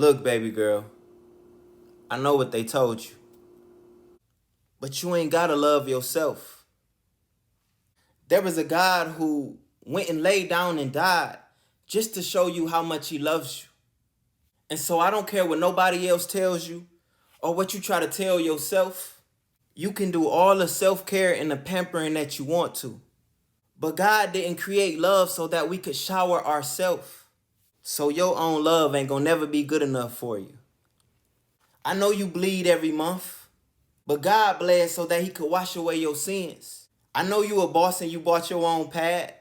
Look, baby girl, I know what they told you, but you ain't gotta love yourself. There was a God who went and laid down and died just to show you how much he loves you. And so I don't care what nobody else tells you or what you try to tell yourself. You can do all the self-care and the pampering that you want to. But God didn't create love so that we could shower ourselves. So your own love ain't gonna never be good enough for you. I know you bleed every month, but God bled so that he could wash away your sins. I know you a boss and you bought your own pad,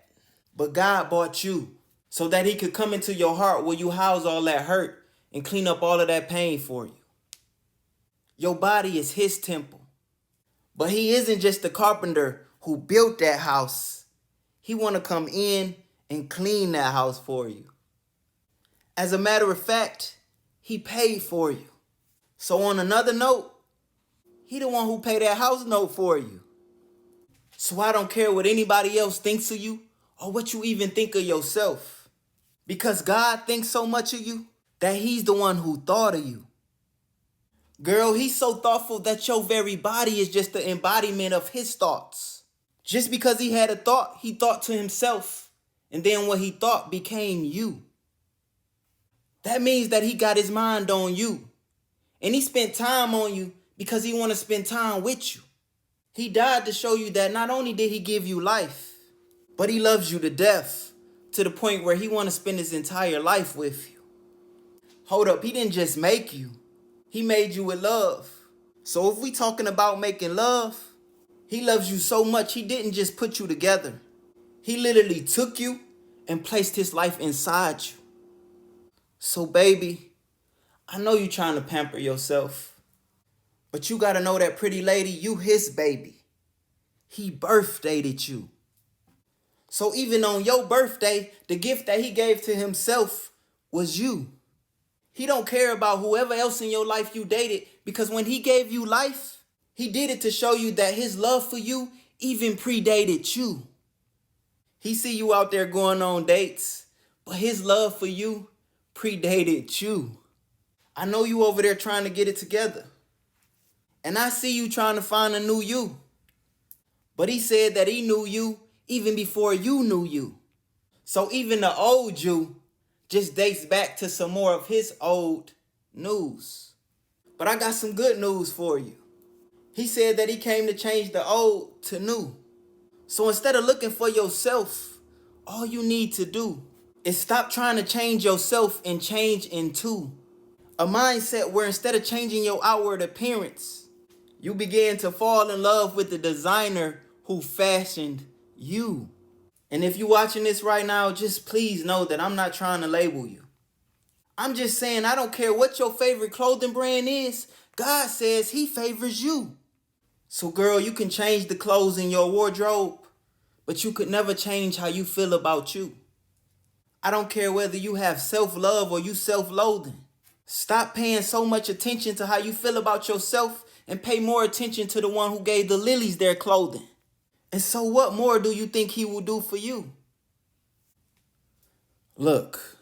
but God bought you so that he could come into your heart where you house all that hurt and clean up all of that pain for you. Your body is his temple, but he isn't just the carpenter who built that house. He want to come in and clean that house for you. As a matter of fact, he paid for you. So on another note, he the one who paid that house note for you. So I don't care what anybody else thinks of you or what you even think of yourself. Because God thinks so much of you that he's the one who thought of you. Girl, he's so thoughtful that your very body is just the embodiment of his thoughts. Just because he had a thought, he thought to himself. And then what he thought became you. That means that he got his mind on you. And he spent time on you because he want to spend time with you. He died to show you that not only did he give you life, but he loves you to death, to the point where he want to spend his entire life with you. Hold up, he didn't just make you. He made you with love. So if we talking about making love, he loves you so much he didn't just put you together. He literally took you and placed his life inside you. So baby, I know you trying to pamper yourself, but you got to know that pretty lady, you his baby. He birthdated you. So even on your birthday, the gift that he gave to himself was you. He don't care about whoever else in your life you dated, because when he gave you life, he did it to show you that his love for you even predated you. He see you out there going on dates, but his love for you predated you. I know you over there trying to get it together. And I see you trying to find a new you. But he said that he knew you even before you knew you. So even the old you just dates back to some more of his old news. But I got some good news for you. He said that he came to change the old to new. So instead of looking for yourself, all you need to do is stop trying to change yourself and change into a mindset where instead of changing your outward appearance, you begin to fall in love with the designer who fashioned you. And if you're watching this right now, just please know that I'm not trying to label you. I'm just saying I don't care what your favorite clothing brand is. God says he favors you. So girl, you can change the clothes in your wardrobe, but you could never change how you feel about you. I don't care whether you have self-love or you self-loathing. Stop paying so much attention to how you feel about yourself and pay more attention to the one who gave the lilies their clothing. And so what more do you think he will do for you? Look,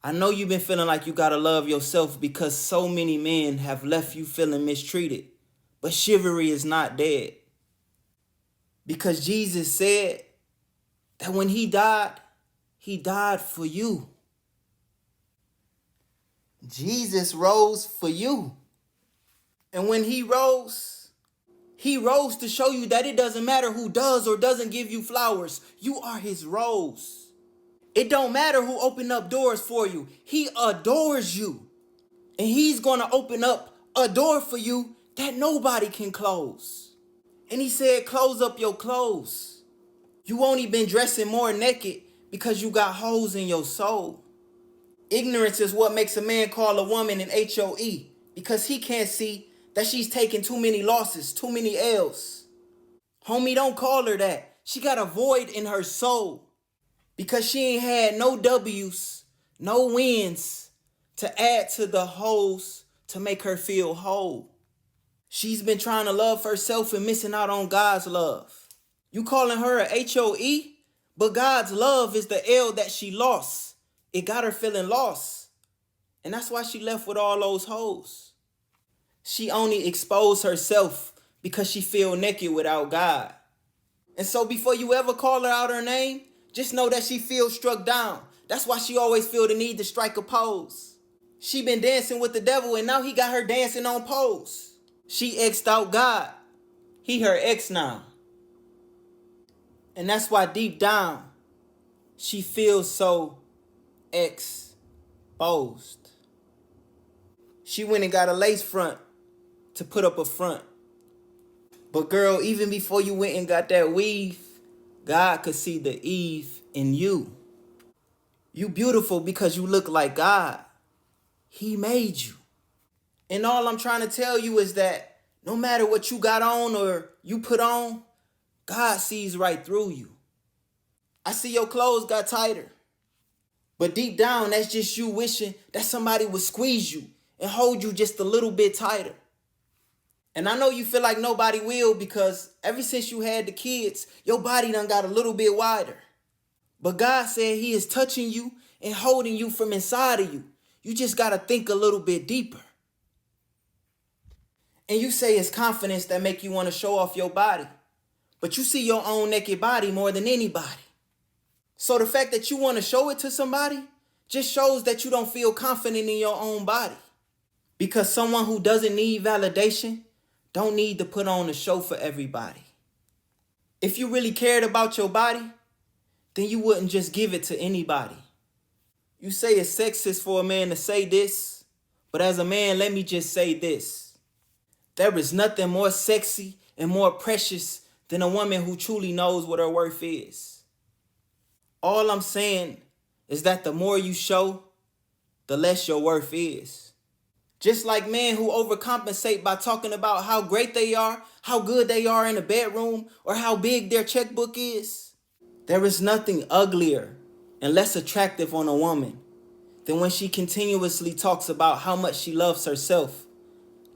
I know you've been feeling like you gotta love yourself because so many men have left you feeling mistreated. But chivalry is not dead. Because Jesus said that when he died for you. Jesus rose for you. And when he rose to show you that it doesn't matter who does or doesn't give you flowers. You are his rose. It don't matter who opened up doors for you. He adores you. And he's going to open up a door for you that nobody can close. And he said, close up your clothes. You only been dressing more naked because you got holes in your soul. Ignorance is what makes a man call a woman an HOE, because he can't see that she's taking too many losses, too many L's. Homie, don't call her that. She got a void in her soul because she ain't had no W's, no wins to add to the holes to make her feel whole. She's been trying to love herself and missing out on God's love. You calling her a HOE, but God's love is the L that she lost. It got her feeling lost. And that's why she left with all those hoes. She only exposed herself because she feel naked without God. And so before you ever call her out her name, just know that she feels struck down. That's why she always feel the need to strike a pose. She been dancing with the devil and now he got her dancing on pose. She exed out God. He her ex now. And that's why deep down, she feels so exposed. She went and got a lace front to put up a front. But girl, even before you went and got that weave, God could see the Eve in you. You beautiful because you look like God. He made you. And all I'm trying to tell you is that no matter what you got on or you put on, God sees right through you. I see your clothes got tighter. But deep down, that's just you wishing that somebody would squeeze you and hold you just a little bit tighter. And I know you feel like nobody will because ever since you had the kids, your body done got a little bit wider. But God said he is touching you and holding you from inside of you. You just got to think a little bit deeper. And you say it's confidence that make you want to show off your body. But you see your own naked body more than anybody. So the fact that you want to show it to somebody just shows that you don't feel confident in your own body. Because someone who doesn't need validation don't need to put on a show for everybody. If you really cared about your body, then you wouldn't just give it to anybody. You say it's sexist for a man to say this, but as a man, let me just say this. There is nothing more sexy and more precious than a woman who truly knows what her worth is. All I'm saying is that the more you show, the less your worth is. Just like men who overcompensate by talking about how great they are, how good they are in the bedroom, or how big their checkbook is. There is nothing uglier and less attractive on a woman than when she continuously talks about how much she loves herself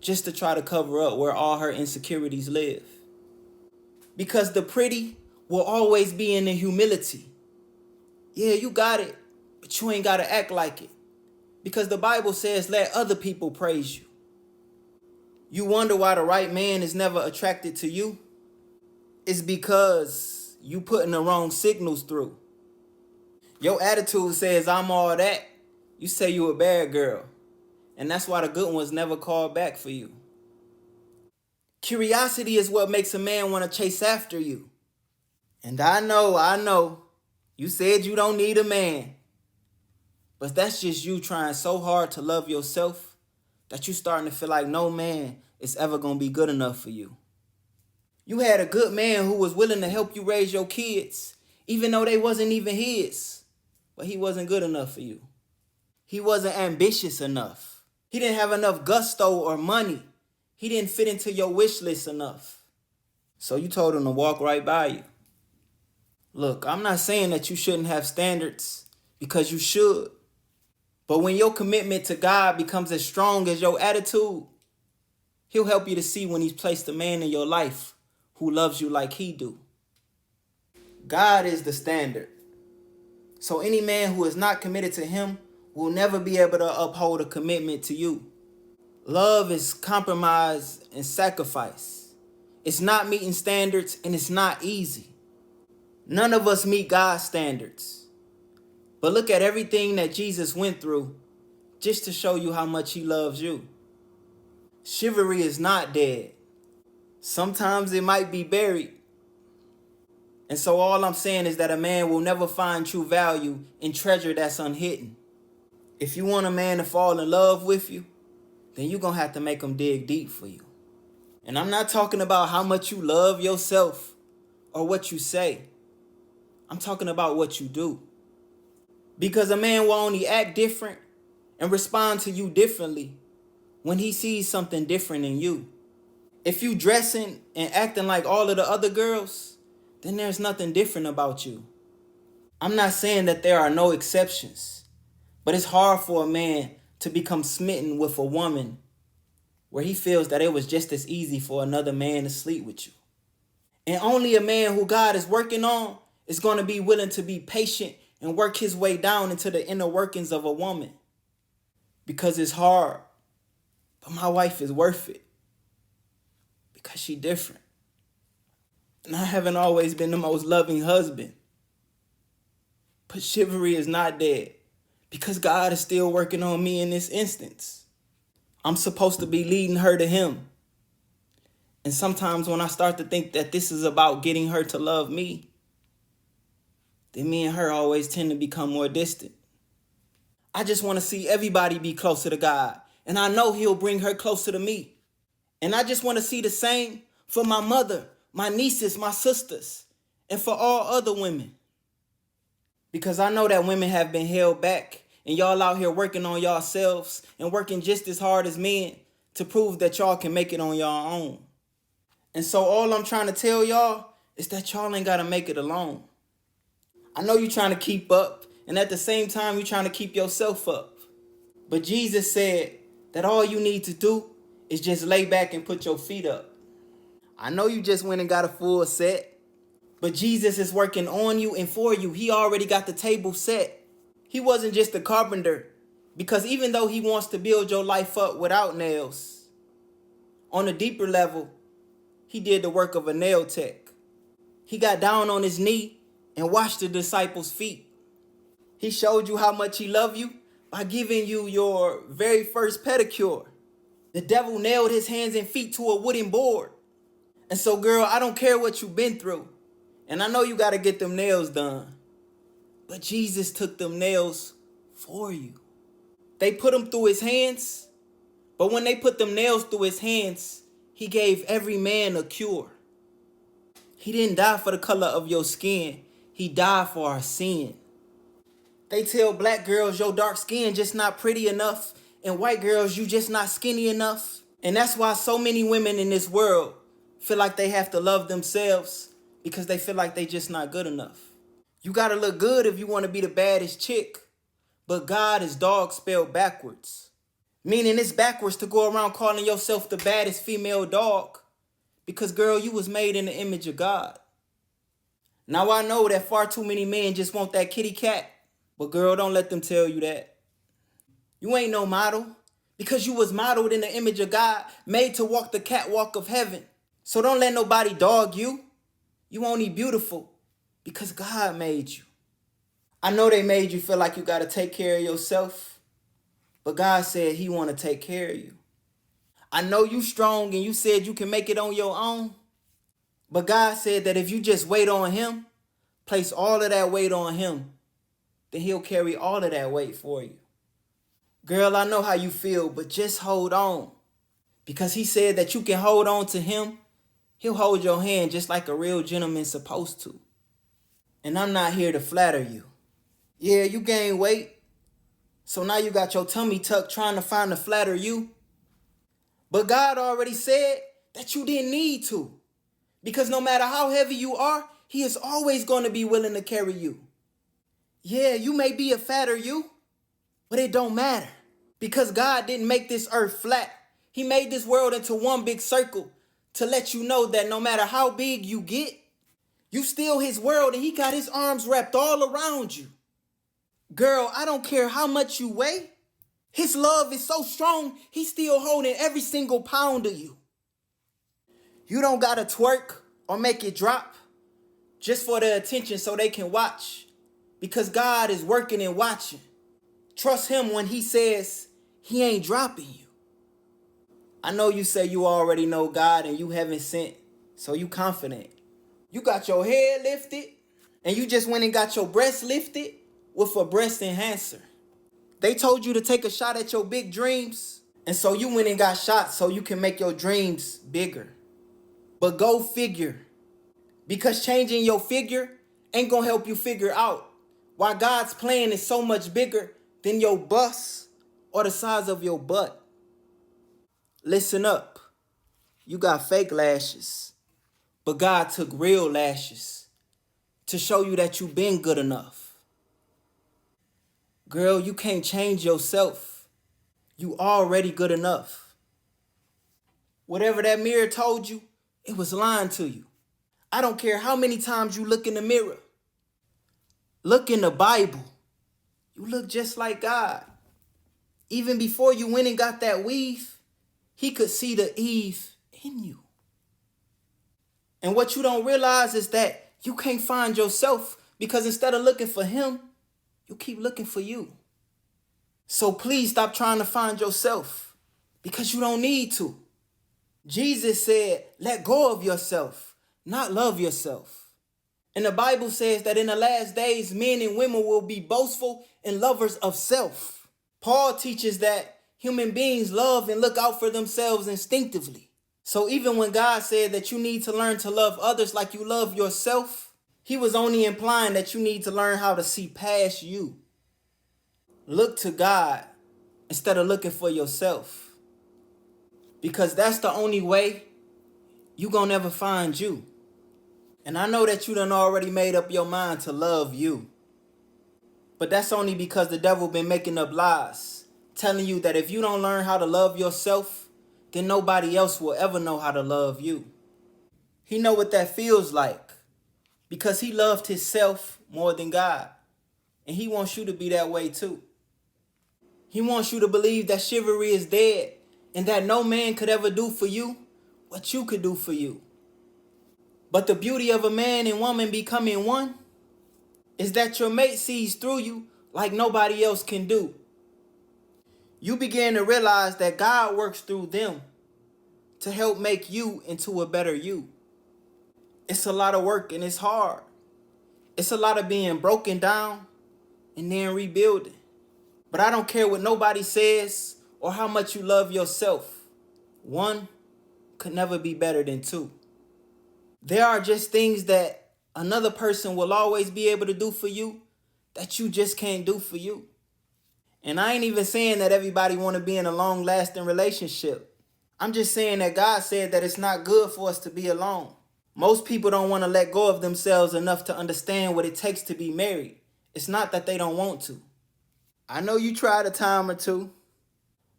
just to try to cover up where all her insecurities live. Because the pretty will always be in the humility. Yeah, you got it, but you ain't got to act like it. Because the Bible says, let other people praise you. You wonder why the right man is never attracted to you? It's because you putting the wrong signals through. Your attitude says, I'm all that. You say you a bad girl. And that's why the good ones never call back for you. Curiosity is what makes a man want to chase after you. And I know, you said you don't need a man. But that's just you trying so hard to love yourself that you starting to feel like no man is ever going to be good enough for you. You had a good man who was willing to help you raise your kids, even though they wasn't even his. But he wasn't good enough for you. He wasn't ambitious enough. He didn't have enough gusto or money. He didn't fit into your wish list enough. So you told him to walk right by you. Look, I'm not saying that you shouldn't have standards, because you should. But when your commitment to God becomes as strong as your attitude, he'll help you to see when he's placed a man in your life who loves you like he do. God is the standard. So any man who is not committed to him will never be able to uphold a commitment to you. Love is compromise and sacrifice. It's not meeting standards, and it's not easy. None of us meet God's standards. But look at everything that Jesus went through just to show you how much he loves you. Chivalry is not dead. Sometimes it might be buried. And so all I'm saying is that a man will never find true value in treasure that's unhidden. If you want a man to fall in love with you, then you're going to have to make him dig deep for you. And I'm not talking about how much you love yourself or what you say. I'm talking about what you do. Because a man will only act different and respond to you differently when he sees something different in you. If you dressing and acting like all of the other girls, then there's nothing different about you. I'm not saying that there are no exceptions, but it's hard for a man to become smitten with a woman where he feels that it was just as easy for another man to sleep with you. And only a man who God is working on is going to be willing to be patient and work his way down into the inner workings of a woman. because it's hard, but my wife is worth it because she different. And I haven't always been the most loving husband, but chivalry is not dead because God is still working on me in this instance. I'm supposed to be leading her to him. And sometimes when I start to think that this is about getting her to love me, then me and her always tend to become more distant. I just want to see everybody be closer to God. And I know he'll bring her closer to me. And I just want to see the same for my mother, my nieces, my sisters, and for all other women. Because I know that women have been held back and y'all out here working on yourselves and working just as hard as men to prove that y'all can make it on your own. And so all I'm trying to tell y'all is that y'all ain't got to make it alone. I know you're trying to keep up, and at the same time, you're trying to keep yourself up. But Jesus said that all you need to do is just lay back and put your feet up. I know you just went and got a full set, but Jesus is working on you and for you. He already got the table set. He wasn't just a carpenter, because even though he wants to build your life up without nails, on a deeper level, he did the work of a nail tech. He got down on his knee and washed the disciples' feet. He showed you how much he loved you by giving you your very first pedicure. The devil nailed his hands and feet to a wooden board. And so, girl, I don't care what you've been through. And I know you got to get them nails done. But Jesus took them nails for you. They put them through his hands. But when they put them nails through his hands, he gave every man a cure. He didn't die for the color of your skin. He died for our sin. They tell black girls your dark skin just not pretty enough, and white girls you just not skinny enough. And that's why so many women in this world feel like they have to love themselves because they feel like they just not good enough. You gotta look good if you want to be the baddest chick, but God is dog spelled backwards. Meaning it's backwards to go around calling yourself the baddest female dog. Because, girl, you was made in the image of God. Now, I know that far too many men just want that kitty cat. But, girl, don't let them tell you that. You ain't no model. Because you was modeled in the image of God, made to walk the catwalk of heaven. So don't let nobody dog you. You only beautiful because God made you. I know they made you feel like you got to take care of yourself. But God said he want to take care of you. I know you strong and you said you can make it on your own. But God said that if you just wait on him, place all of that weight on him, then he'll carry all of that weight for you. Girl, I know how you feel, but just hold on. Because he said that you can hold on to him. He'll hold your hand just like a real gentleman's supposed to. And I'm not here to flatter you. Yeah, you gained weight. So now you got your tummy tucked trying to find to flatter you. But God already said that you didn't need to. Because no matter how heavy you are, he is always going to be willing to carry you. Yeah, you may be a fatter you, but it don't matter. Because God didn't make this earth flat. He made this world into one big circle to let you know that no matter how big you get, you still his world and he got his arms wrapped all around you. Girl, I don't care how much you weigh. His love is so strong, he's still holding every single pound of you. You don't gotta twerk or make it drop just for the attention so they can watch. Because God is working and watching. Trust him when he says he ain't dropping you. I know you say you already know God and you haven't sent, so you confident. You got your head lifted and you just went and got your breast lifted with a breast enhancer. They told you to take a shot at your big dreams, and so you went and got shots so you can make your dreams bigger. But go figure. Because changing your figure ain't gonna help you figure out why God's plan is so much bigger than your bust or the size of your butt. Listen up. You got fake lashes, but God took real lashes to show you that you've been good enough. Girl, you can't change yourself. You already good enough. Whatever that mirror told you, it was lying to you. I don't care how many times you look in the mirror. Look in the Bible. You look just like God. Even before you went and got that weave, he could see the Eve in you. And what you don't realize is that you can't find yourself because instead of looking for him, you keep looking for you. So please stop trying to find yourself because you don't need to. Jesus said, let go of yourself, not love yourself. And the Bible says that in the last days, men and women will be boastful and lovers of self. Paul teaches that human beings love and look out for themselves instinctively. So even when God said that you need to learn to love others like you love yourself, he was only implying that you need to learn how to see past you. Look to God instead of looking for yourself. Because that's the only way you gonna never find you. And I know that you done already made up your mind to love you. But that's only because the devil been making up lies, telling you that if you don't learn how to love yourself, then nobody else will ever know how to love you. He know what that feels like because he loved himself more than God. And he wants you to be that way too. He wants you to believe that chivalry is dead and that no man could ever do for you what you could do for you. But the beauty of a man and woman becoming one is that your mate sees through you like nobody else can do. You begin to realize that God works through them to help make you into a better you. It's a lot of work and it's hard. It's a lot of being broken down and then rebuilding. But I don't care what nobody says or how much you love yourself. One could never be better than two. There are just things that another person will always be able to do for you that you just can't do for you. And I ain't even saying that everybody want to be in a long-lasting relationship. I'm just saying that God said that it's not good for us to be alone. Most people don't want to let go of themselves enough to understand what it takes to be married. It's not that they don't want to. I know you tried a time or two.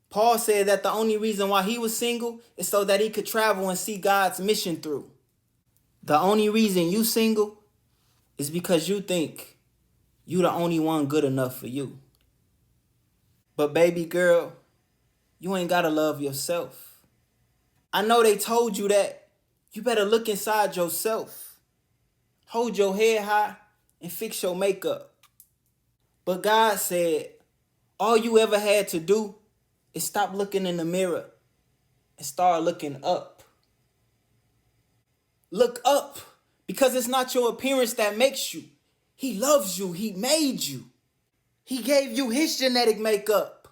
Paul said that the only reason why he was single is so that he could travel and see God's mission through. The only reason you single is because you think you the only one good enough for you. But baby girl, you ain't gotta love yourself. I know they told you that. You better look inside yourself. Hold your head high and fix your makeup. But God said, all you ever had to do is stop looking in the mirror and start looking up. Look up, because it's not your appearance that makes you. He loves you. He made you. He gave you his genetic makeup.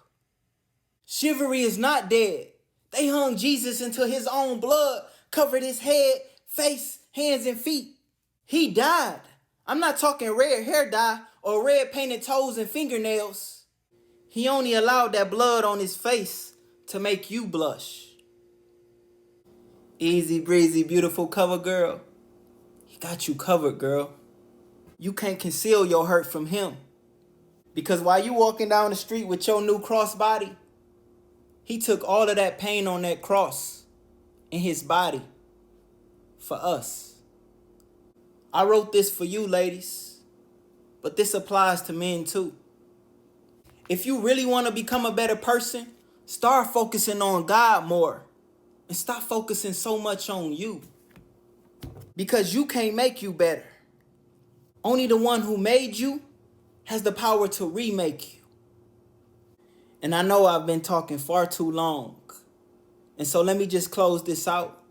Chivalry is not dead. They hung Jesus until his own blood covered his head, face, hands, and feet. He died. I'm not talking red hair dye or red painted toes and fingernails. He only allowed that blood on his face to make you blush. Easy breezy, beautiful cover girl. He got you covered, girl. You can't conceal your hurt from him. Because while you walking down the street with your new cross body, he took all of that pain on that cross in his body for us. I wrote this for you, ladies, but this applies to men too. If you really want to become a better person, start focusing on God more and stop focusing so much on you. Because you can't make you better. Only the one who made you has the power to remake you. And I know I've been talking far too long. And so let me just close this out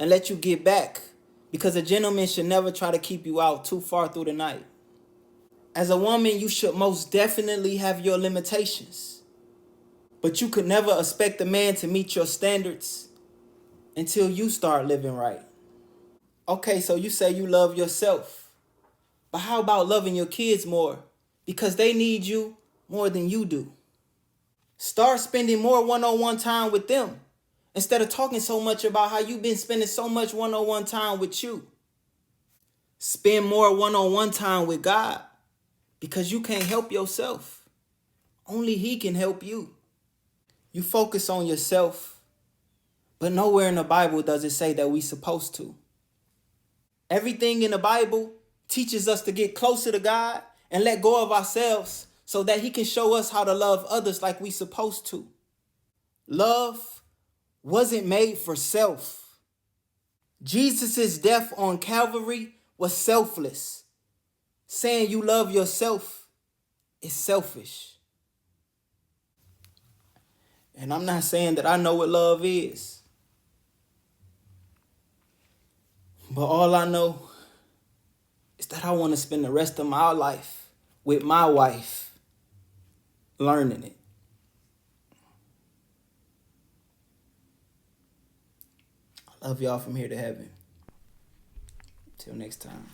and let you get back, because a gentleman should never try to keep you out too far through the night. As a woman, you should most definitely have your limitations. But you could never expect a man to meet your standards until you start living right. Okay, so you say you love yourself. But how about loving your kids more? Because they need you more than you do. Start spending more one-on-one time with them instead of talking so much about how you've been spending so much one-on-one time with you. Spend more one-on-one time with God because you can't help yourself. Only He can help you. You focus on yourself, but nowhere in the Bible does it say that we're supposed to. Everything in the Bible teaches us to get closer to God and let go of ourselves so that he can show us how to love others like we supposed to. Love wasn't made for self. Jesus' death on Calvary was selfless. Saying you love yourself is selfish. And I'm not saying that I know what love is. But all I know is that I want to spend the rest of my life with my wife learning it. I love y'all from here to heaven. Till next time.